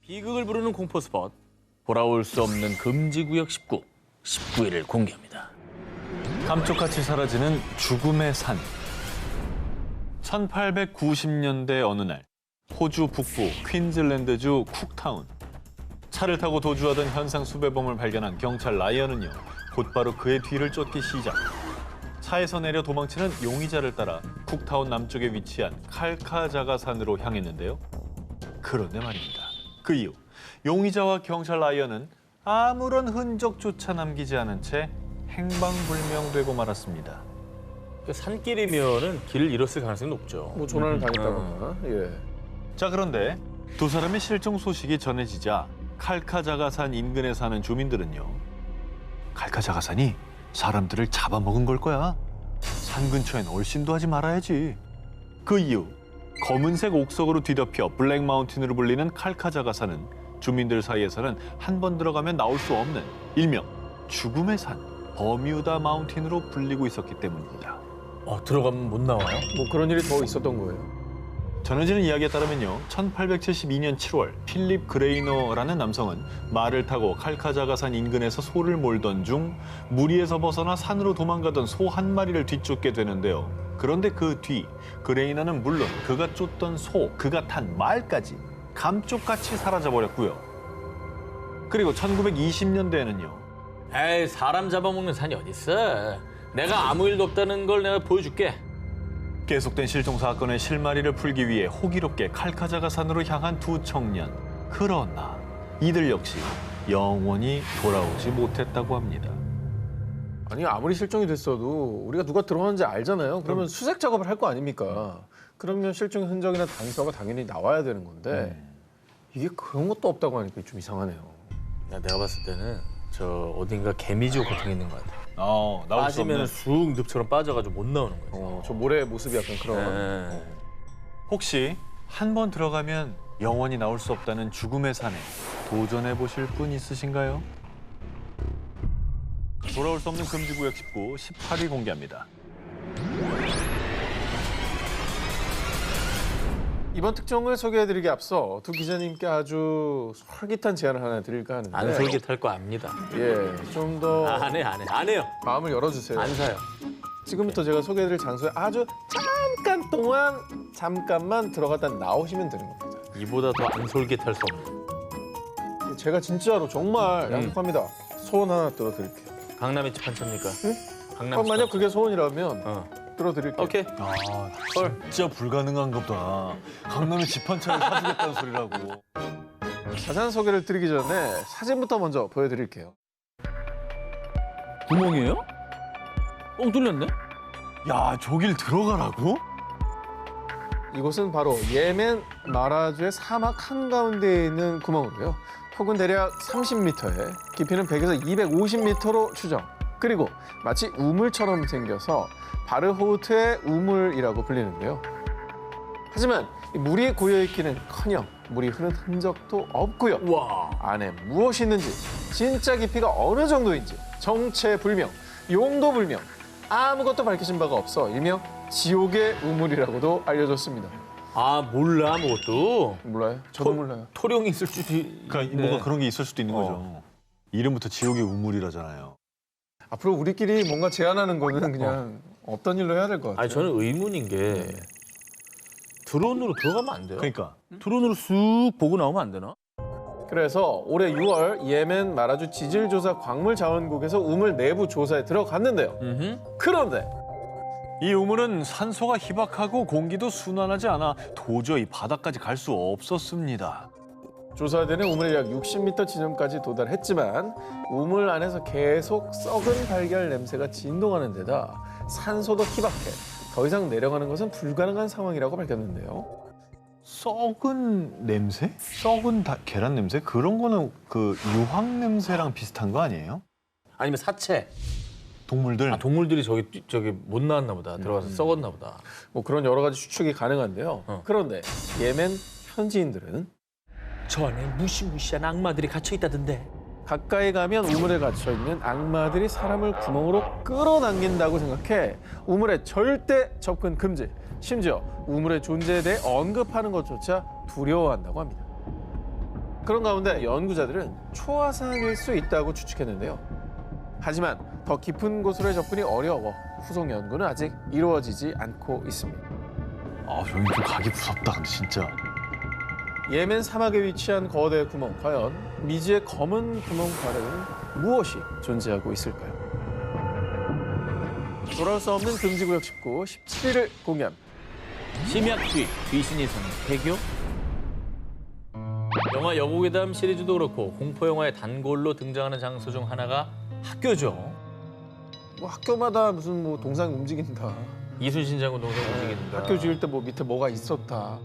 비극을 부르는 공포 스폿, 돌아올 수 없는 금지구역 19, 19일을 공개합니다. 감쪽같이 사라지는 죽음의 산. 1890년대 어느 날 호주 북부 퀸즐랜드주 쿡타운. 차를 타고 도주하던 현상 수배범을 발견한 경찰 라이언은요, 곧바로 그의 뒤를 쫓기 시작. 차에서 내려 도망치는 용의자를 따라 쿡타운 남쪽에 위치한 칼카자가산으로 향했는데요. 그런데 말입니다. 그 이후 용의자와 경찰 라이언은 아무런 흔적조차 남기지 않은 채 행방불명되고 말았습니다. 그 산길이면은 길을 잃었을 가능성이 높죠. 뭐 조난을 당했다거나. 예. 자, 그런데 두 사람의 실종 소식이 전해지자 칼카자가산 인근에 사는 주민들은요, 칼카자가산이 사람들을 잡아먹은 걸 거야. 산 근처엔 얼씬도 하지 말아야지. 그 이후 검은색 옥석으로 뒤덮여 블랙 마운틴으로 불리는 칼카자가산은 주민들 사이에서는 한 번 들어가면 나올 수 없는 일명 죽음의 산, 버뮤다 마운틴으로 불리고 있었기 때문입니다. 들어가면 못 나와요? 뭐 그런 일이 더 있었던 거예요. 전해지는 이야기에 따르면요, 1872년 7월 필립 그레이너라는 남성은 말을 타고 칼카자가산 인근에서 소를 몰던 중 무리에서 벗어나 산으로 도망가던 소 한 마리를 뒤쫓게 되는데요. 그런데 그 뒤 그레이너는 물론 그가 쫓던 소, 그가 탄 말까지 감쪽같이 사라져버렸고요. 그리고 1920년대에는요. 에이, 사람 잡아먹는 산이 어딨어. 내가 아무 일도 없다는 걸 내가 보여줄게. 계속된 실종 사건의 실마리를 풀기 위해 호기롭게 칼카자가산으로 향한 두 청년. 그러나 이들 역시 영원히 돌아오지 못했다고 합니다. 아니 아무리 실종이 됐어도 우리가 누가 들어왔는지 알잖아요. 그러면 수색 작업을 할 거 아닙니까? 그러면 실종 흔적이나 단서가 당연히 나와야 되는 건데 이게 그런 것도 없다고 하니까 좀 이상하네요. 내가 봤을 때는 저 어딘가 개미지옥 같은 게 있는 것 같아. 나올 수 없는. 빠지면 쑥 늪처럼 빠져가지고 못 나오는 거지. 저 모래의 모습이 약간 그런. 네. 혹시 한 번 들어가면 영원히 나올 수 없다는 죽음의 산에 도전해 보실 분 있으신가요? 돌아올 수 없는 금지구역 19, 18일 공개합니다. 이번 특종을 소개해드리기 앞서 두 기자님께 아주 솔깃한 제안을 하나 드릴까 하는데. 안 솔깃할 거 압니다. 예, 좀 더 안 해요. 마음을 열어주세요. 안 사요. 지금부터 제가 소개해드릴 장소에 아주 잠깐 동안 잠깐만 들어갔다 나오시면 되는 겁니다. 이보다 더 안 솔깃할 수 없는. 제가 진짜로 정말 약속합니다. 소원 하나 들어드릴게요. 강남의 집 한차입니까? 강남 그럼 만약 그게 소원이라면 어. 들어드릴게요. 오케이. 진짜 불가능한가 보다. 강남에 집 한 채를 사주겠다는 소리라고. 자세한 소개를 드리기 전에 사진부터 먼저 보여드릴게요. 구멍이에요? 뻥 뚫렸네? 야, 저길 들어가라고? 이곳은 바로 예멘 마라주의 사막 한가운데에 있는 구멍으로요. 폭은 대략 30m에 깊이는 100에서 250m로 추정. 그리고 마치 우물처럼 생겨서 바르호우트의 우물이라고 불리는데요. 하지만 이 물이 고여있기는커녕 물이 흐른 흔적도 없고요. 와. 안에 무엇이 있는지, 진짜 깊이가 어느 정도인지 정체불명, 용도불명, 아무것도 밝혀진 바가 없어 일명 지옥의 우물이라고도 알려졌습니다. 아, 몰라 아무것도. 몰라요? 저도 몰라요. 토룡이 있을 수도 그러니까 뭐가 그런 게 있을 수도 있는 거죠. 이름부터 지옥의 우물이라잖아요. 앞으로 우리끼리 뭔가 제안하는 거는 그냥 없던 일로 해야 될 것 같아요. 아니 저는 의문인 게 드론으로 들어가면 안 돼요? 그러니까 드론으로 쑥 보고 나오면 안 되나? 그래서 올해 6월 예멘 마라주 지질조사 광물자원국에서 우물 내부 조사에 들어갔는데요. 그런데 이 우물은 산소가 희박하고 공기도 순환하지 않아 도저히 바닥까지 갈 수 없었습니다. 조사대는 우물 약 60m 지점까지 도달했지만 우물 안에서 계속 썩은 달걀 냄새가 진동하는 데다 산소도 희박해 더 이상 내려가는 것은 불가능한 상황이라고 밝혔는데요. 썩은 냄새? 썩은 계란 냄새? 그런 거는 그 유황 냄새랑 비슷한 거 아니에요? 아니면 사체. 동물들? 아, 동물들이 저기 못 나왔나 보다. 들어가서 썩었나 보다. 뭐 그런 여러 가지 추측이 가능한데요. 그런데 예멘 현지인들은 저 안에 무시무시한 악마들이 갇혀 있다던데. 가까이 가면 우물에 갇혀 있는 악마들이 사람을 구멍으로 끌어당긴다고 생각해 우물에 절대 접근 금지. 심지어 우물의 존재에 대해 언급하는 것조차 두려워한다고 합니다. 그런 가운데 연구자들은 초화산일 수 있다고 추측했는데요. 하지만 더 깊은 곳으로의 접근이 어려워 후속 연구는 아직 이루어지지 않고 있습니다. 아, 저기 좀 가기 무섭다, 근데 진짜. 예멘 사막에 위치한 거대 구멍, 과연 미지의 검은 구멍 가래는 무엇이 존재하고 있을까요? 돌아올 수 없는 금지구역 19, 17일을 공개합니다. 심약귀, 귀신이 사는 폐교? 영화 여고괴담 시리즈도 그렇고 공포영화의 단골로 등장하는 장소 중 하나가 학교죠. 뭐 학교마다 무슨 뭐 동상이 움직인다. 이순신 장군 동생 움직인다. 학교 지을 때 뭐 밑에 뭐가 있었다.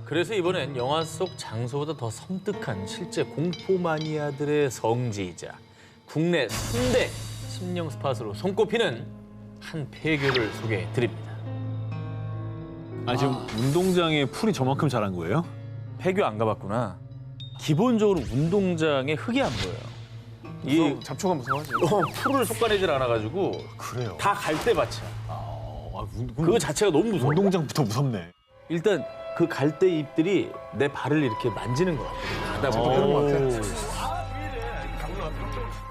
그래서 이번엔 영화 속 장소보다 더 섬뜩한 실제 공포 마니아들의 성지이자 국내 3대 심령 스팟으로 손꼽히는 한 폐교를 소개해 드립니다. 아, 지금 운동장에 풀이 저만큼 자란 거예요? 폐교 안 가봤구나. 기본적으로 운동장에 흙이 안 보여요. 이 잡초가 무서워하지. 풀을 솎아내질 않아가지고 그래요. 다 갈대밭이야. 그거 그거 자체가 너무 무서워. 운동장부터 무섭네. 일단 그 갈대 잎들이 내 발을 이렇게 만지는 것 같아. 가다 보면. 그런 것 같아.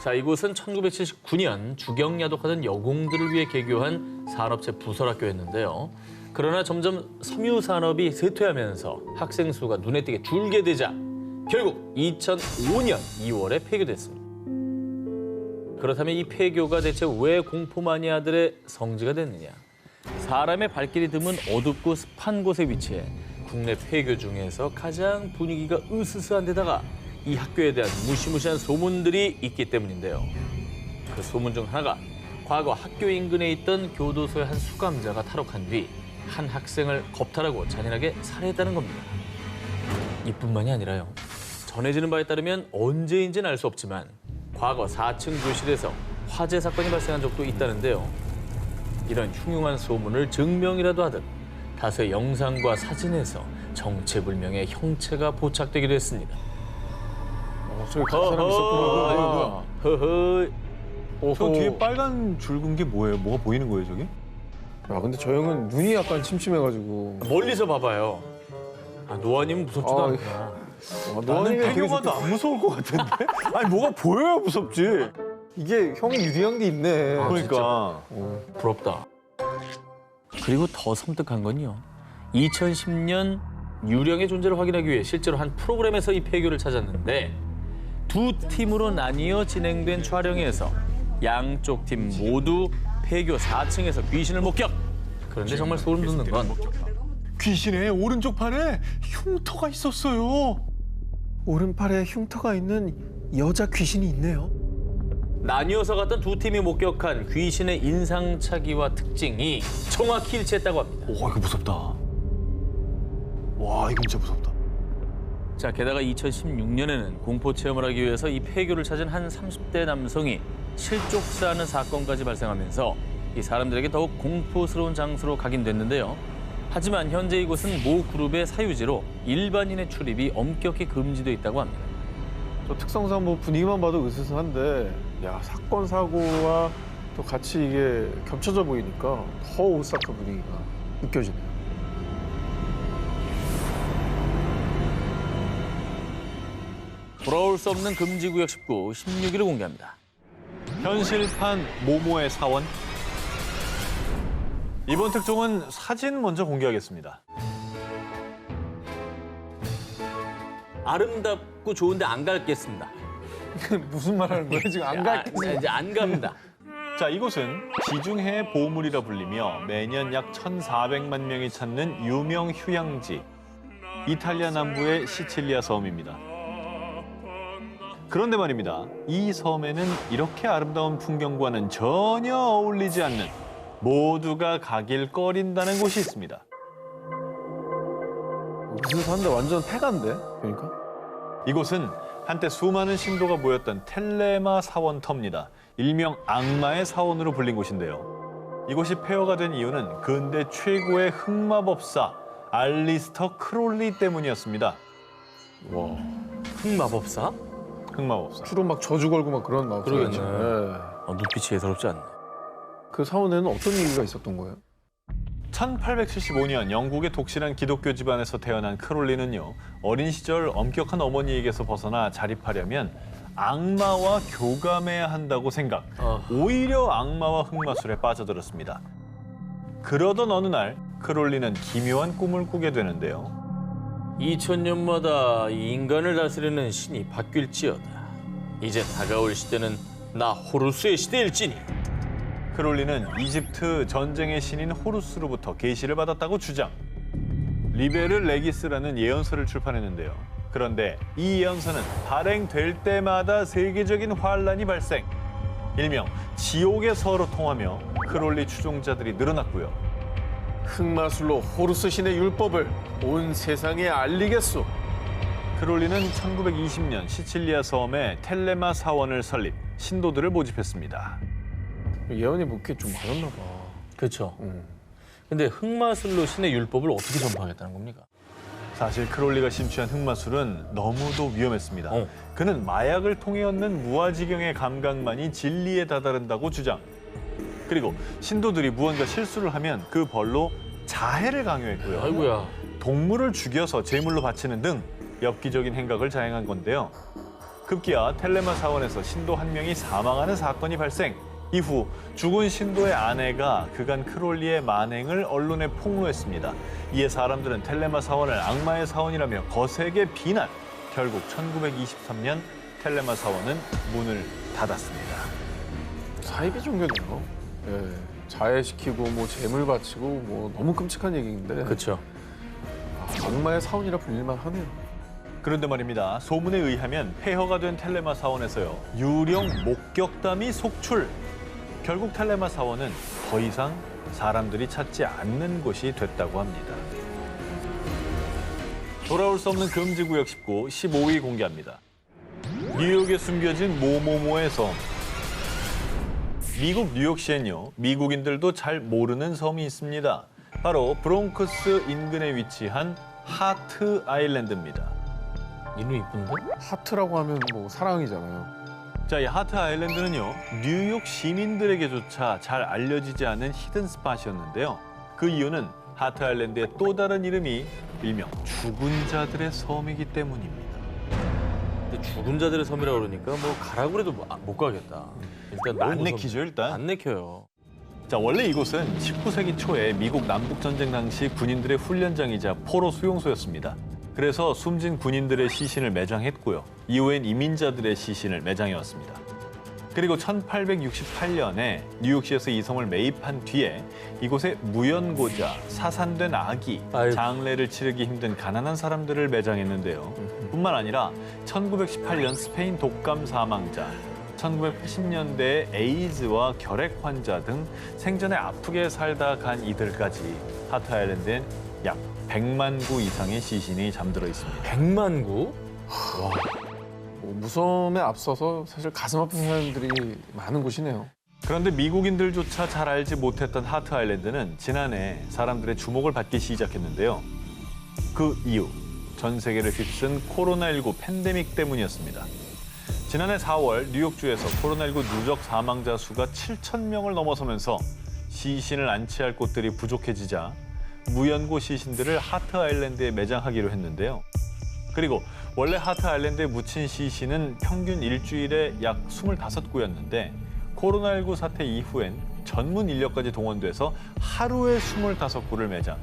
자, 이곳은 1979년 주경야독하던 여공들을 위해 개교한 산업체 부설학교였는데요. 그러나 점점 섬유 산업이 쇠퇴하면서 학생 수가 눈에 띄게 줄게 되자 결국 2005년 2월에 폐교됐습니다. 그렇다면 이 폐교가 대체 왜 공포 마니아들의 성지가 됐느냐? 사람의 발길이 드문 어둡고 습한 곳에 위치해 국내 폐교 중에서 가장 분위기가 으스스한 데다가 이 학교에 대한 무시무시한 소문들이 있기 때문인데요. 그 소문 중 하나가 과거 학교 인근에 있던 교도소의 한 수감자가 탈옥한 뒤 한 학생을 겁탈하고 잔인하게 살해했다는 겁니다. 이뿐만이 아니라요. 전해지는 바에 따르면 언제인지는 알 수 없지만 과거 4층 교실에서 화재 사건이 발생한 적도 있다는데요. 이런 흉흉한 소문을 증명이라도 하듯 다수의 영상과 사진에서 정체불명의 형체가 포착되기도 했습니다. 저기 그 사람 있었구나. 뭐야. 허허. 저 뒤에 빨간 줄근 게 뭐예요? 뭐가 보이는 거예요, 저기? 야, 근데 저 형은 눈이 약간 침침해가지고. 멀리서 봐봐요. 아, 노아님은 무섭지도 아, 않구나. 노안이면 되게 폐교가도 안 무서울 것 같은데? 아니, 뭐가 보여야 무섭지. 이게 형이 유리한 게 있네. 그러니까. 부럽다. 그리고 더 섬뜩한 건요. 2010년 유령의 존재를 확인하기 위해 실제로 한 프로그램에서 이 폐교를 찾았는데 두 팀으로 나뉘어 진행된 촬영에서 양쪽 팀 모두 폐교 4층에서 귀신을 목격. 그런데 정말 소름 돋는 건 귀신의 오른쪽 팔에 흉터가 있었어요. 오른팔에 흉터가 있는 여자 귀신이 있네요. 나뉘어서 갔던 두 팀이 목격한 귀신의 인상착의와 특징이 정확히 일치했다고 합니다. 와, 이거 무섭다. 와, 이거 진짜 무섭다. 자, 게다가 2016년에는 공포 체험을 하기 위해서 이 폐교를 찾은 한 30대 남성이 실족사하는 사건까지 발생하면서 이 사람들에게 더욱 공포스러운 장소로 각인됐는데요. 하지만 현재 이곳은 모 그룹의 사유지로 일반인의 출입이 엄격히 금지돼 있다고 합니다. 저 특성상 뭐 분위기만 봐도 으스스한데, 야, 사건 사고와 또 같이 이게 겹쳐져 보이니까 더 오싹한 분위기가 느껴지네요. 돌아올 수 없는 금지구역 19, 16일을 공개합니다. 현실판 모모의 사원. 이번 특종은 사진 먼저 공개하겠습니다. 아름답고 좋은데 안 갈겠습니다. 무슨 말 하는 거야? 지금 안 갈게. 이제 안 갑니다. 자, 이곳은 지중해 보물이라 불리며 매년 약 1,400만 명이 찾는 유명 휴양지. 이탈리아 남부의 시칠리아 섬입니다. 그런데 말입니다. 이 섬에는 이렇게 아름다운 풍경과는 전혀 어울리지 않는 모두가 가길 꺼린다는 곳이 있습니다. 으스스한데 완전 폐가인데? 그러니까? 이곳은 한때 수많은 신도가 모였던 텔레마 사원터입니다. 일명 악마의 사원으로 불린 곳인데요. 이곳이 폐허가 된 이유는 근대 최고의 흑마법사 알리스터 크롤리 때문이었습니다. 와, 흑마법사? 흑마법사. 주로 막 저주 걸고 막 그런 마법. 그러겠네. 네. 눈빛이 예사롭지 않네. 그 사원에는 어떤 일이 있었던 거예요? 1875년 영국의 독실한 기독교 집안에서 태어난 크롤리는요, 어린 시절 엄격한 어머니에게서 벗어나 자립하려면 악마와 교감해야 한다고 생각. 오히려 악마와 흑마술에 빠져들었습니다. 그러던 어느 날 크롤리는 기묘한 꿈을 꾸게 되는데요. 2000년마다 이 인간을 다스리는 신이 바뀔지어다. 이제 다가올 시대는 나 호루스의 시대일지니. 크롤리는 이집트 전쟁의 신인 호루스로부터 계시를 받았다고 주장. 리베르 레기스라는 예언서를 출판했는데요. 그런데 이 예언서는 발행될 때마다 세계적인 환란이 발생. 일명 지옥의 서로 통하며 크롤리 추종자들이 늘어났고요. 흑마술로 호루스 신의 율법을 온 세상에 알리겠소. 크롤리는 1920년 시칠리아 섬에 텔레마 사원을 설립, 신도들을 모집했습니다. 예언이 묻게 좀 맞았나 봐. 그렇죠. 근데 흑마술로 신의 율법을 어떻게 전파하겠다는 겁니까? 사실 크롤리가 심취한 흑마술은 너무도 위험했습니다. 어. 그는 마약을 통해 얻는 무아지경의 감각만이 진리에 다다른다고 주장. 그리고 신도들이 무언가 실수를 하면 그 벌로 자해를 강요했고요. 아이고야. 동물을 죽여서 제물로 바치는 등 엽기적인 행각을 자행한 건데요. 급기야 텔레마 사원에서 신도 한 명이 사망하는 사건이 발생. 이후 죽은 신도의 아내가 그간 크롤리의 만행을 언론에 폭로했습니다. 이에 사람들은 텔레마 사원을 악마의 사원이라며 거세게 비난. 결국 1923년 텔레마 사원은 문을 닫았습니다. 사이비 종교네요. 예, 자해시키고 뭐 재물 바치고 뭐 너무 끔찍한 얘기인데 그렇죠. 악마의 사원이라 불릴만 하네요. 그런데 말입니다. 소문에 의하면 폐허가 된 텔레마 사원에서요, 유령 목격담이 속출. 결국 텔레마 사원은 더 이상 사람들이 찾지 않는 곳이 됐다고 합니다. 돌아올 수 없는 금지구역 19, 15위 공개합니다. 뉴욕에 숨겨진 모모모의 섬. 미국 뉴욕시엔요, 미국인들도 잘 모르는 섬이 있습니다. 바로 브롱크스 인근에 위치한 하트 아일랜드입니다. 이름 이쁜데? 하트라고 하면 뭐 사랑이잖아요. 자, 이 하트 아일랜드는요, 뉴욕 시민들에게조차 잘 알려지지 않은 히든 스팟이었는데요. 그 이유는 하트 아일랜드의 또 다른 이름이 일명 죽은 자들의 섬이기 때문입니다. 근데 죽은 자들의 섬이라 그러니까 뭐 가라고 해도 못 가겠다. 일단 너무 안 무섭- 내키죠, 일단. 안 내켜요. 자, 원래 이곳은 19세기 초에 미국 남북전쟁 당시 군인들의 훈련장이자 포로 수용소였습니다. 그래서 숨진 군인들의 시신을 매장했고요. 이후엔 이민자들의 시신을 매장해왔습니다. 그리고 1868년에 뉴욕시에서 이 섬을 매입한 뒤에 이곳에 무연고자, 사산된 아기, 아이고. 장례를 치르기 힘든 가난한 사람들을 매장했는데요. 뿐만 아니라 1918년 스페인 독감 사망자, 1980년대에 에이즈와 결핵 환자 등 생전에 아프게 살다 간 이들까지 하트 아일랜드엔 약 100만 구 이상의 시신이 잠들어 있습니다. 100만 구? 뭐 무섬에 앞서서 사실 가슴 아픈 사람들이 많은 곳이네요. 그런데 미국인들조차 잘 알지 못했던 하트 아일랜드는 지난해 사람들의 주목을 받기 시작했는데요. 그 이유, 전 세계를 휩쓴 코로나19 팬데믹 때문이었습니다. 지난해 4월 뉴욕주에서 코로나19 누적 사망자 수가 7천 명을 넘어서면서 시신을 안치할 곳들이 부족해지자 무연고 시신들을 하트 아일랜드에 매장하기로 했는데요. 그리고 원래 하트 아일랜드에 묻힌 시신은 평균 일주일에 약 25구였는데 코로나19 사태 이후엔 전문 인력까지 동원돼서 하루에 25구를 매장.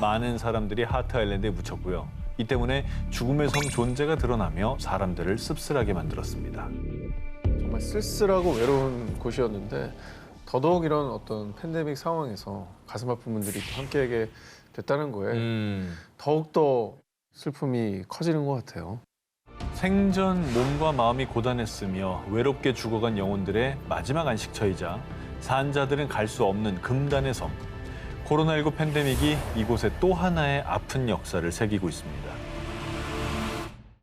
많은 사람들이 하트 아일랜드에 묻혔고요. 이 때문에 죽음의 섬 존재가 드러나며 사람들을 씁쓸하게 만들었습니다. 정말 쓸쓸하고 외로운 곳이었는데 더더욱 이런 어떤 팬데믹 상황에서 가슴 아픈 분들이 또 함께하게 됐다는 거에 더욱더 슬픔이 커지는 것 같아요. 생전 몸과 마음이 고단했으며 외롭게 죽어간 영혼들의 마지막 안식처이자 산자들은 갈 수 없는 금단의 섬. 코로나19 팬데믹이 이곳에 또 하나의 아픈 역사를 새기고 있습니다.